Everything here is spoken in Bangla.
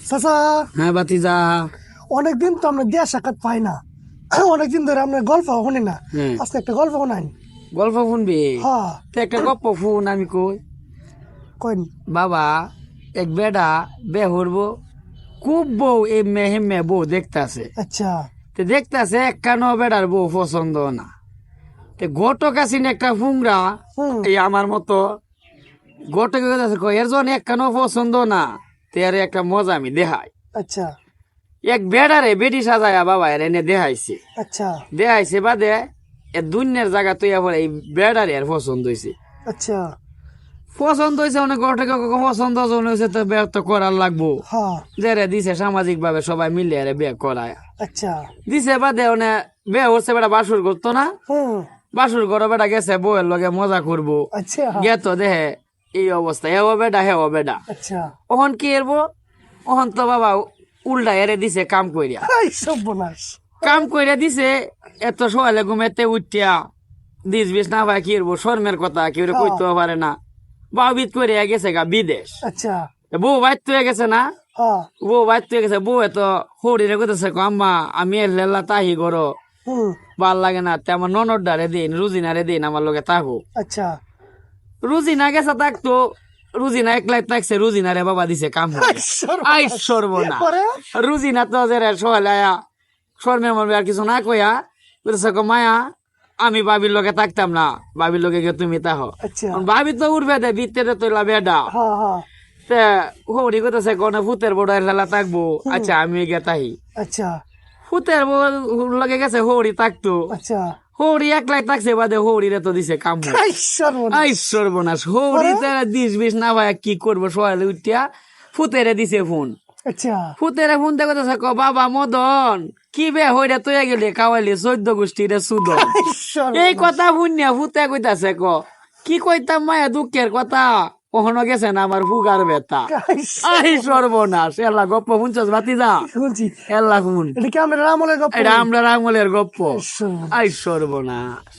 চাচা হ্যাঁ বাতিজা। অনেকদিন তো আমরা দেয়া সাক্ষাৎ পাই না। অনেকদিন ধরে আমরা গল্প শুনি না। হ্যাঁ আজকে একটা গল্প শোনাই। গল্প শুনবি? হ্যাঁ তো একটা গপ্প শুন আমি কই। কইন। বাবা এক বেডা বে হরবো খুব বউ এই মেহে বউ দেখতাছে। আচ্ছা তো দেখতাছে একখানো বেডার বউ পছন্দ না। তো ঘটক আছিন একটা ফুংরা হুম এই আমার মতো ঘটক এর জন্য একখানো পছন্দ না। তো এর একটা মজা আমি দেখাই। আচ্ছা এক বেডারে বেডি সাজায়া বাবা এর এনে দেখাইছে। আচ্ছা দেখাইছে বাদে এ দুনিয়ার জায়গা তুই আবার এই বেডারে আর পছন্দ হয়েছে। আচ্ছা পছন্দ হয়েছে অনেক ঘটক পছন্দ হয়েছে তো বিয়ে তো করার লাগবো। হ্যাঁ যে দিছে সামাজিক ভাবে সবাই মিলে আরে বিয়ে করায় আচ্ছা দিছে বাদে অনে বিয়ে হচ্ছে বেটা বাসুর করতো না। হুম বাসুর ঘরে বেটা গেছে বউয়ের লগে মজা করবো। আচ্ছা গেতো দেহে এই অবস্থা হেও বেডা হেও বেডা। আচ্ছা ওহন কি এরবো ওহন তো বাবা উল্টা এরে দিছে কাম কইরা। এই সর্বনাশ। কাম কইরা দিছে এত সকালে ঘুমেতে উঠিয়া দিস বিষ না ভাই কি এরবো শর্মের কথা কেউ কইতেও পারে না। বাবিত করে গেছে গা বিদেশ। আচ্ছা বউ বাইত হয়ে গেছে না। হ্যাঁ বউ বাইত হয়ে গেছে বউ এত হরিরে কইতেছে আম্মা আমি লেলা তাহি করো হুম ভাল লাগে না তে আমার ননদ ডারে দিন রুজিনারে দিন আমার লগে থাকো। আচ্ছা রুজিনা গেছে থাকতো রুজিনা একলাই থাকছে রুজিনারে বাবা দিছে কাম আই সর্বনা। পরে রুজিনা তো যে সকালে আয়া শর্মের মর্মে আর কিছু না কইয়া বলতেছে মায়া আমি বাবির লগে থাকতাম না বাবির লগে গিয়ে তুমি তাহো। আচ্ছা ভাবি তো উঠবে দে ভিতরে তৈলা বেডা হ্যাঁ হ্যাঁ তে হরি কইতেছে কোন ভূতের বড় লেলা থাকবো। আচ্ছা আমি গে তাহি আচ্ছা ভূতের লগে গেছে হরি থাকতো আচ্ছা হরি একলাই থাকছে বাদে হরিরে তো দিছে কাম। এই সর্বনাশ। আই সর্বনাশ হরি তারা দিস বিষ না ভাই কি করবো সকালে উঠিয়া ফুতেরে দিছে ফোন। আচ্ছা ফুতেরে ফোন দেখো বাবা মদন কি বে হইরে তুই গেলি কাওয়ালি 14 গোষ্ঠীরে সুদন। এই সর্বনাশ। এই কথা শুনিয়া ফুতে কইতাছে কি কইতাম মায়া দুঃখের কথা কখনো গেছে না আমার ফুগার বেতা। এই আই সর্বনাশ এলা গপ্প শুনছস বাতিজা শুনছি। এলা শুন এটা কি আমরা রামলের গল্প? এটা আমরা রামলের গপ্প। সর্বনাশ। আই সর্বনাশ।